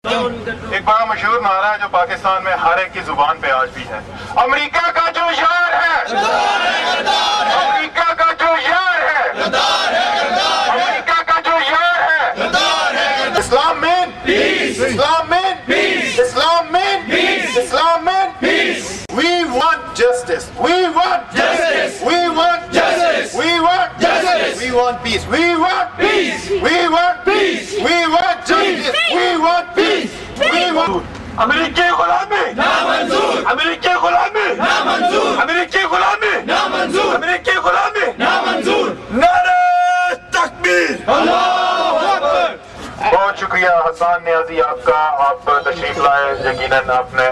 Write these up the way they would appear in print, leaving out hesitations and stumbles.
एक बड़ा मशहूर नारा है जो पाकिस्तान में हर एक की जुबान पे आज भी है। अमेरिका का जो यार है, अमेरिका का जो यार है, अमेरिका का जो यार है, इस्लाम में पीस, इस्लाम में पीस, इस्लाम में पीस, इस्लाम में piece. We want justice. We want justice. We want justice. We want justice. We want peace. We want peace. We want peace. We want justice. We want peace. We want. अमेरिकी गुलामी ना मंजूर, अमेरिकी गुलामी ना मंजूर, अमेरिकी गुलामी ना मंजूर, अमेरिकी गुलामी ना मंजूर। नारे तकबीर, अल्लाहू अकबर। बहुत शुक्रिया हसन नियाजी आपका, आप तशरीफ लाए। यकीनन आपने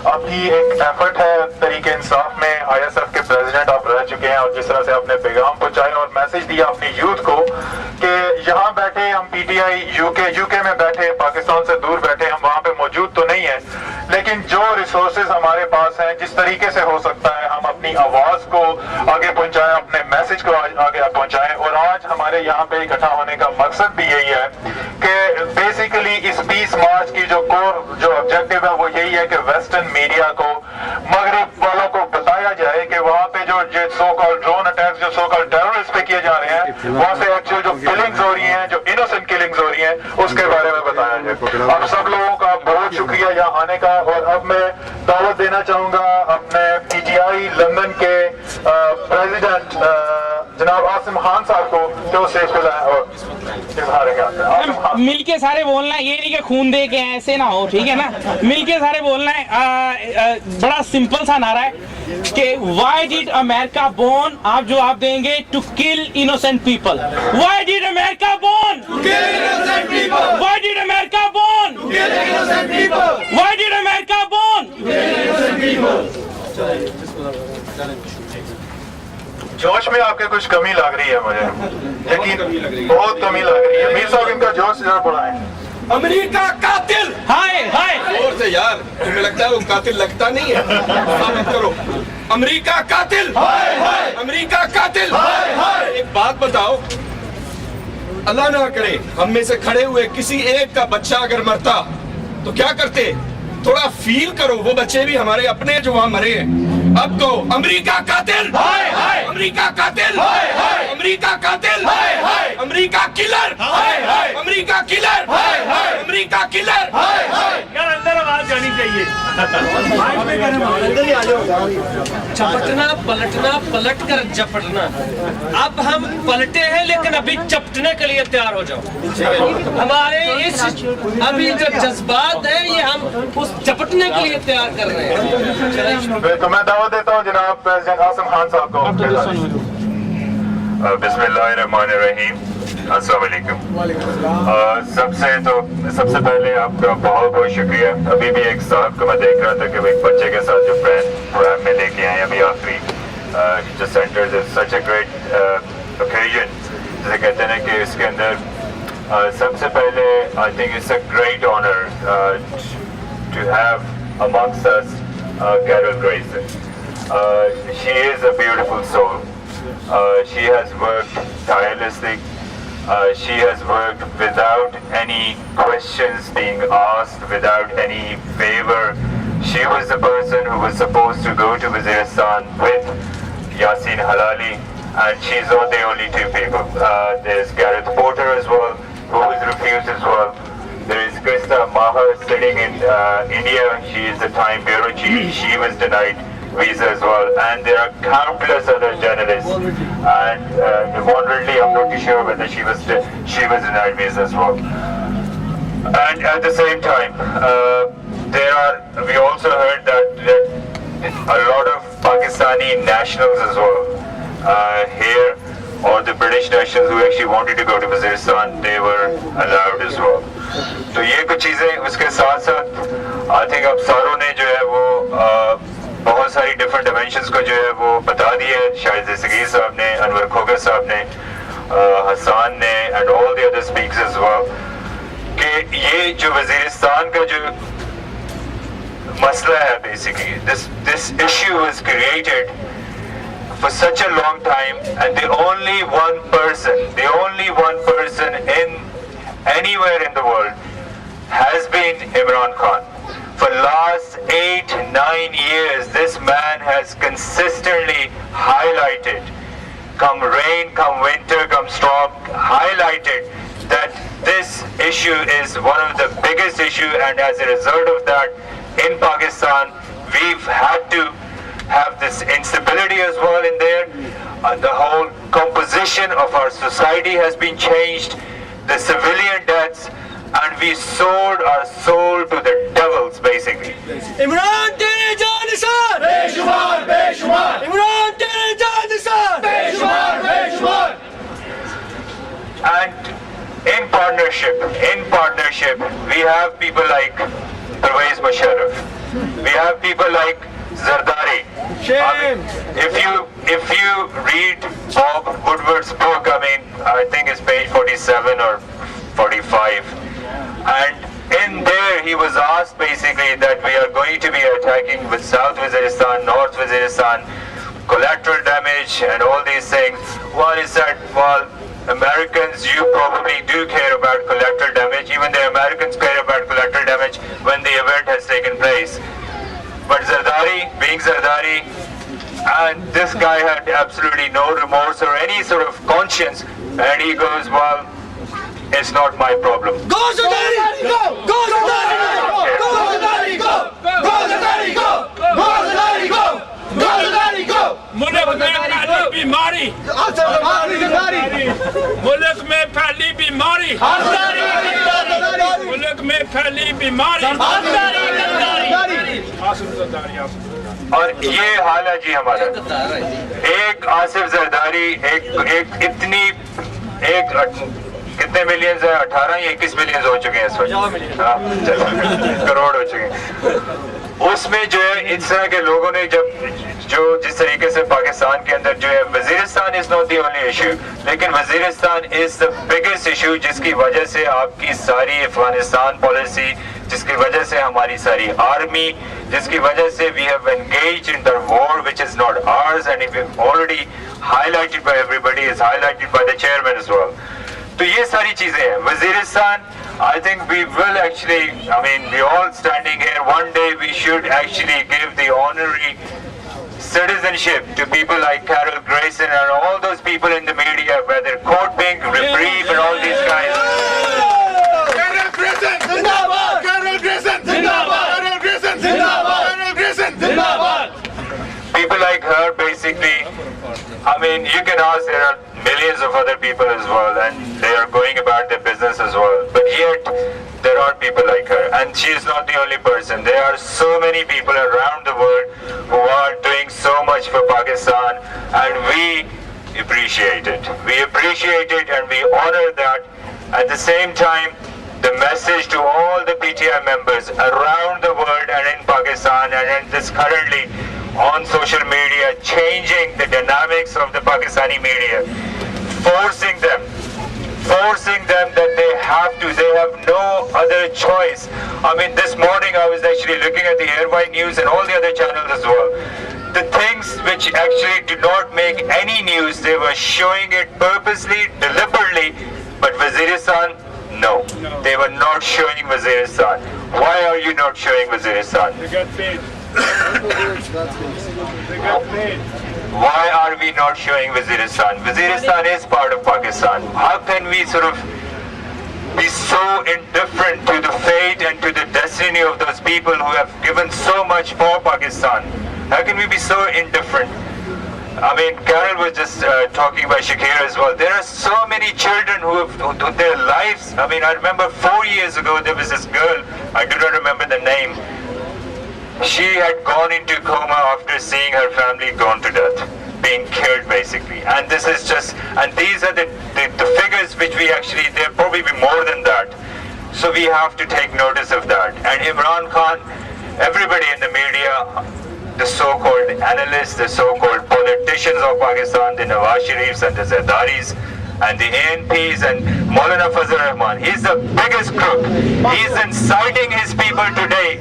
आपकी एक एफर्ट है तरीके इंसाफ में। ISF के प्रेसिडेंट आप रह चुके हैं और जिस तरह से आपने पैगाम पहुंचाए और मैसेज दिया अपनी यूथ को कि यहाँ बैठे हम PTI यूके में बैठे, पाकिस्तान से दूर बैठे, हम वहाँ पे मौजूद तो नहीं है, लेकिन जो रिसोर्सेज हमारे पास हैं, जिस तरीके से हो सकता है हम अपनी आवाज को आगे पहुंचाएं, अपने मैसेज को आगे पहुंचाएं। और आज हमारे यहाँ पे इकट्ठा होने का मकसद भी यही है कि बेसिकली इस 20 मार्च की जो कोर जो ऑब्जेक्टिव है वो यही है कि वेस्टर्न मीडिया को, मगरिब वालों को बताया जाए कि वहाँ पे जो सो कॉल्ड ड्रोन अटैक्स, जो सो कॉल्ड टेररिस्ट पे किए जा रहे हैं, वहाँ से एक्चुअल जो किलिंग्स हो रही हैं, जो इनोसेंट किलिंग्स हो रही हैं, उसके बारे में बताया जाए। अब सब लोगों का बहुत शुक्रिया यहाँ आने का। और अब मैं दावत देना चाहूंगा अपने PTI लंदन के प्रेसिडेंट जनाब आसिम खान साहब को, जो स्टेज पे जाए और मिलके सारे बोलना है, ये नहीं कि खून दे के ऐसे ना हो, ठीक है ना। मिलके सारे बोलना है। बड़ा सिंपल सा नारा है कि व्हाई डिड अमेरिका बोर्न, आप जवाब देंगे to kill innocent people. Why did America born to kill innocent people, why did America born to kill innocent people, why did America born to kill innocent people. जोश में आपके कुछ कमी लग रही है मुझे, यकीन बहुत कमी लग रही है। मीर साहब इनका जोश जरा बढ़ाएं। अमेरिका कातिल, हाय हाय जोर से यार, तुम्हें लगता है वो कातिल लगता नहीं है? साबित करो। अमेरिका कातिल, हाय हाय, अमेरिका कातिल, हाय हाय। एक बात बताओ, अल्लाह ना करे हम में से खड़े हुए किसी एक का बच्चा अगर मरता तो क्या करते? थोड़ा फील करो, वो बच्चे भी हमारे अपने जो वहां मरे हैं। अब तो अमेरिका कातिल, हाय हाय, अमेरिका कातिल, हाय हाय, अमेरिका कातिल, हाय हाय, अमेरिका किलर, हाय हाय, अमेरिका किलर, हाय हाय, अमेरिका किलर, हाय हाय। यार अंदर आवाज जानी चाहिए। चपटना पलटना, पलट कर झपटना। अब हम पलटे हैं लेकिन अभी चपटने के लिए तैयार हो जाओ। हमारे इस अभी जो जज्बात है ये हम उस चपटने के लिए तैयार कर रहे हैं। तो मैं दावत देता हूँ जनाब प्रेसिडेंट आसिम खान साहब को। बिस्मिल्लाहिर्रहमानिर्रहीम, अस्सलाम वालेकुम। सबसे पहले आपका बहुत बहुत शुक्रिया। अभी भी एक साहब को मैं देख रहा था कि एक बच्चे के साथ जो प्रोग्राम में लेके आए अभी आखिरी जो centres is such a great occasion, जैसे कहते हैं कि इसके अंदर सबसे पहले I think it's a great honour to have amongst us Carol Grayson. She is a beautiful soul. She has worked tirelessly. She has worked without any questions being asked, without any favor. She was the person who was supposed to go to Waziristan with Yasin Halali, and she's not the only two people. There's Gareth Porter as well, who was refused as well. There is Krista Maher sitting in India. She is the Time Bureau chief. She was denied visa as well. And there are countless other journalists. And moderately, I'm not too sure whether she was denied visa as well. And at the same time, we also heard that a lot of Pakistani nationals as well here, or the British nationals who actually wanted to go to Waziristan, they were allowed as well. तो ये कुछ चीजें, उसके साथ साथ I think अब सारों ने जो है वो बहुत सारी डिफरेंट डिमेंशंस को जो है वो बता दिए। शायद सगीर साहब ने, अनवर खोगर साहब ने, हसन ने and all the other speakers as well, कि ये जो वजीरिस्तान का जो मसला है, basically this issue was created for such a long time, and the only one person in anywhere in the world has been Imran Khan. For last 8-9 years, this man has consistently highlighted, come rain, come winter, come storm, highlighted that this issue is one of the biggest issues, and as a result of that, in Pakistan, we've had to have this instability as well in there. The whole composition of our society has been changed, the civilian deaths, and we sold our soul to the devils basically. Imran तेरे जान निसार बेशुमार बेशुमार इमरान तेरे जान निसार बेशुमार बेशुमार. And in partnership, we have people like Pervez Musharraf, we have people like Zardari. If you read Bob Woodward's book, I think it's page 47 or 45, and in there he was asked basically that we are going to be attacking with South Waziristan, North Waziristan, collateral damage and all these things. Well, he said, well, Americans, you probably do care about collateral damage. Even the Americans care about collateral damage when the event has taken place. But Zardari, being Zardari, and this guy had absolutely no remorse or any sort of conscience, and he goes, well, it's not my problem. Go Zardari go go Zardari go go Zardari go go Zardari go go Zardari go go Zardari go. मुल्क में फैली बीमारी मुल्क में फैली बीमारी मुल्क में फैली बीमारी. और ये हाल है जी हमारा. एक आसिफ जरदारी कितने मिलियंस है? 18 या 21 मिलियंस हो चुके हैं इस वक्त. करोड़ हो चुके हैं. उसमें जो है इस तरह के लोगों ने जिस तरीके से पाकिस्तान के अंदर जो है, Waziristan is not the only issue, लेकिन Waziristan is the biggest issue, जिसकी वजह से आपकी सारी अफगानिस्तान पॉलिसी, जिसकी वजह से हमारी सारी आर्मी, जिसकी वजह से we have engaged in the war which is not ours, and it already highlighted by everybody, is highlighted by the chairman as well. तो ये सारी चीजें हैं. Waziristan, I think we will actually, we all standing here, one day we should actually give the honorary citizenship to people like Carol Grayson and all those people in the media, whether Court Pink, Reprieve and all these guys. Carol Grayson Zindabad! Carol Grayson Zindabad! Carol Grayson Zindabad! Carol Grayson Zindabad! People like her basically, you can ask, there are millions of other people as well, and they are going about their business as well, but yet there are people like her, and she is not the only person. There are so many people around the world who are doing so much for Pakistan, and we appreciate it. We appreciate it and we honor that. At the same time, the message to all the PTI members around the world and in Pakistan and in this currently on social media, changing the dynamics of the Pakistani media, forcing them that they have no other choice. This morning I was actually looking at the Airway News and all the other channels as well. The things which actually did not make any news, they were showing it purposely, deliberately, but Waziristan, no, they were not showing Waziristan. Why are you not showing Waziristan? They got paid. They got paid. Why are we not showing Waziristan? Waziristan is part of Pakistan. How can we sort of be so indifferent to the fate and to the destiny of those people who have given so much for Pakistan? How can we be so indifferent? Carol was just talking about Shakira as well. There are so many children who have their lives. I remember 4 years ago there was this girl, I do not remember the name. She had gone into coma after seeing her family gone to death, being killed basically. And this is just, and these are the figures which we actually, there probably be more than that. So we have to take notice of that. And Imran Khan, everybody in the media, the so-called analysts, the so-called politicians of Pakistan, the Nawaz Sharifs and the Zardaris and the ANPs and Maulana Fazl Rahman, he's the biggest crook. He's inciting his people today.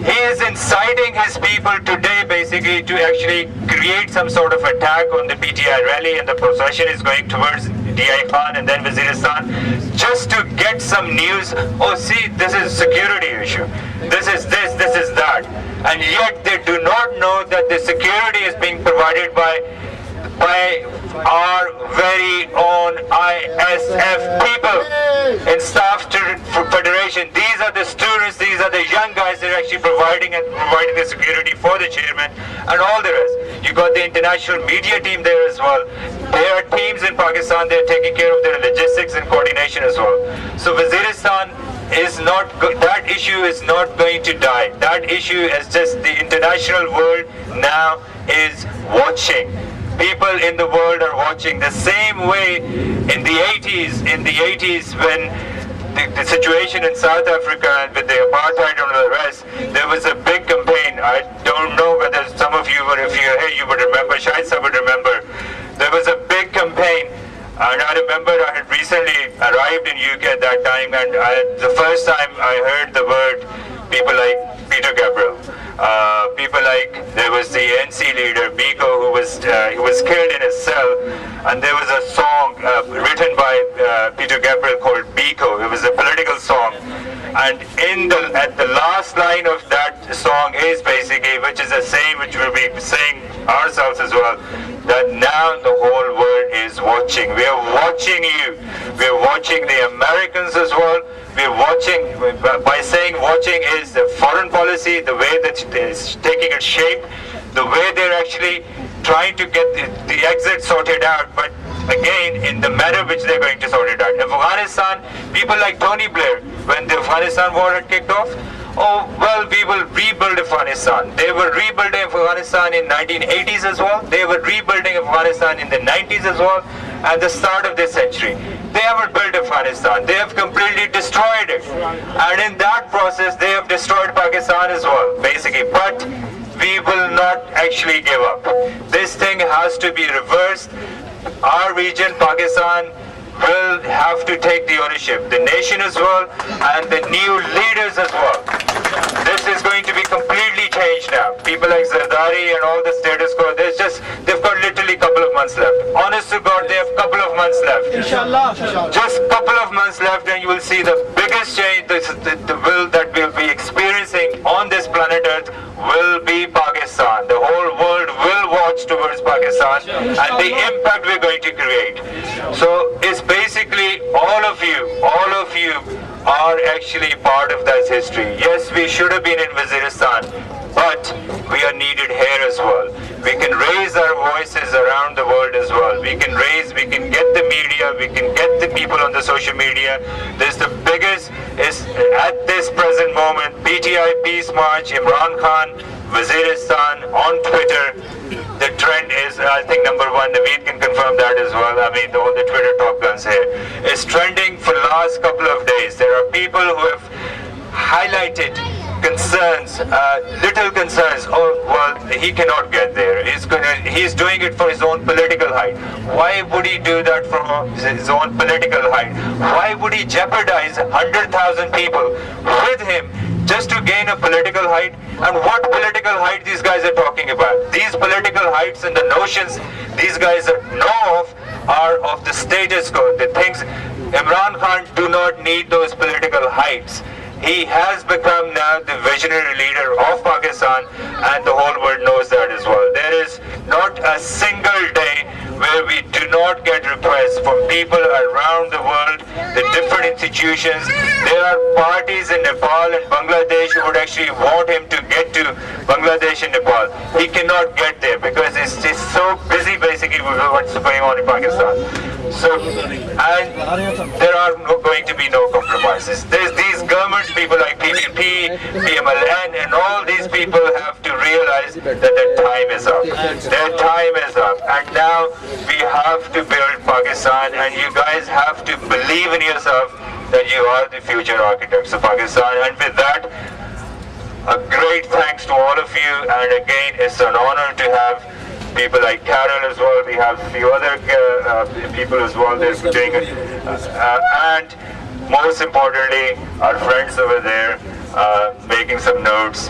He is inciting his people today basically to actually create some sort of attack on the PTI rally, and the procession is going towards PTI Khan and then Waziristan, just to get some news. Oh, see, this is security issue. This is this is that. And yet they do not know that the security is being provided by our very own ISF people in Staff Federation. These are the students, these are the young guys that are actually providing the security for the chairman and all the rest. You got the international media team there as well. There are teams in Pakistan, they're taking care of their logistics and coordination as well. So Waziristan is not, that issue is not going to die. That issue is just the international world now is watching. People in the world are watching the same way in the 80s when the situation in South Africa with the apartheid and all the rest, there was a big campaign. I don't know whether some of you, if you're here, you would remember, Shahid Sahib would remember. There was a big campaign, and I remember I had recently arrived in UK at that time, and the first time I heard the word, people like Peter Gabriel. People like, there was the NC leader, Biko, who was killed in his cell, and there was a song written by Peter Gabriel called Biko. It was a political song, and at the last line of that song is basically, which is a saying which we'll be saying ourselves as well, that now the whole world is watching. We are watching you. We are watching the Americans as well. We're watching, by saying watching is the foreign policy, the way that it's taking its shape, the way they're actually trying to get the exit sorted out, but again, in the manner which they're going to sort it out. Afghanistan, people like Tony Blair, when the Afghanistan war had kicked off, oh, well, we will rebuild Afghanistan. They were rebuilding Afghanistan in 1980s as well. They were rebuilding Afghanistan in the 90s as well, at the start of this century. They haven't built Afghanistan. They have completely destroyed it. And in that process, they have destroyed Pakistan as well, basically. But we will not actually give up. This thing has to be reversed. Our region, Pakistan, will have to take the ownership. The nation as well, and the new leaders as well. This is going to be completely changed now. People like Zardari and all the status quo, they've got literally a couple of months left. Honest to God, they have a couple of months left. Inshallah. Just a couple of months left, and you will see the biggest change, the will that we'll be experiencing on this planet Earth will be Pakistan. The whole world will watch towards Pakistan and the impact we're going to create. So it's basically all of you are actually part of that history. Yes, we should have been in Waziristan, but we are needed here as well. We can raise our voices around the world as well. We can get the media, we can get the people on the social media. This the biggest is at this present moment, PTI Peace March, Imran Khan, Waziristan on Twitter. The trend is, I think, number one. Naveed can confirm that as well. I mean, all the Twitter top guns here. It's trending for the last couple of days. There are people who have highlighted concerns, little concerns. Oh, well, he cannot get there. He's doing it for his own political height. Why would he do that for his own political height? Why would he jeopardize 100,000 people with him just to gain a political height? And what political height these guys are talking about? These political heights and the notions these guys know of are of the status quo. The things Imran Khan do not need those political heights. He has become now the visionary leader of Pakistan, and the whole world knows that as well. There is not a single day where we do not get requests from people around the world, the different institutions. There are parties in Nepal and Bangladesh who would actually want him to get to Bangladesh and Nepal. He cannot get there because he's just so busy basically with what's going on in Pakistan. So, and there are going to be no compromises. There's these governments, people like PPP, PMLN, and all these people have to realize that their time is up. Their time is up. And now we have to build Pakistan, and you guys have to believe in yourself that you are the future architects of Pakistan. And with that, a great thanks to all of you. And again, it's an honor to have people like Carol as well. We have a few other people as well. They're doing it. And most importantly, our friends over there, making some notes.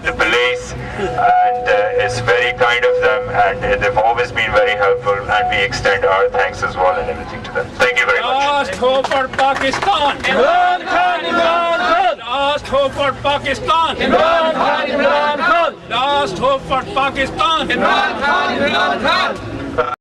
The police, and it's very kind of them, and they've always been very helpful, and we extend our thanks as well and everything to them. Thank you very much. Last hope for Pakistan. Imran Khan, Imran Khan. Last hope for Pakistan. Imran Khan, Imran Khan. Last hope for Pakistan. Imran Khan, Imran Khan.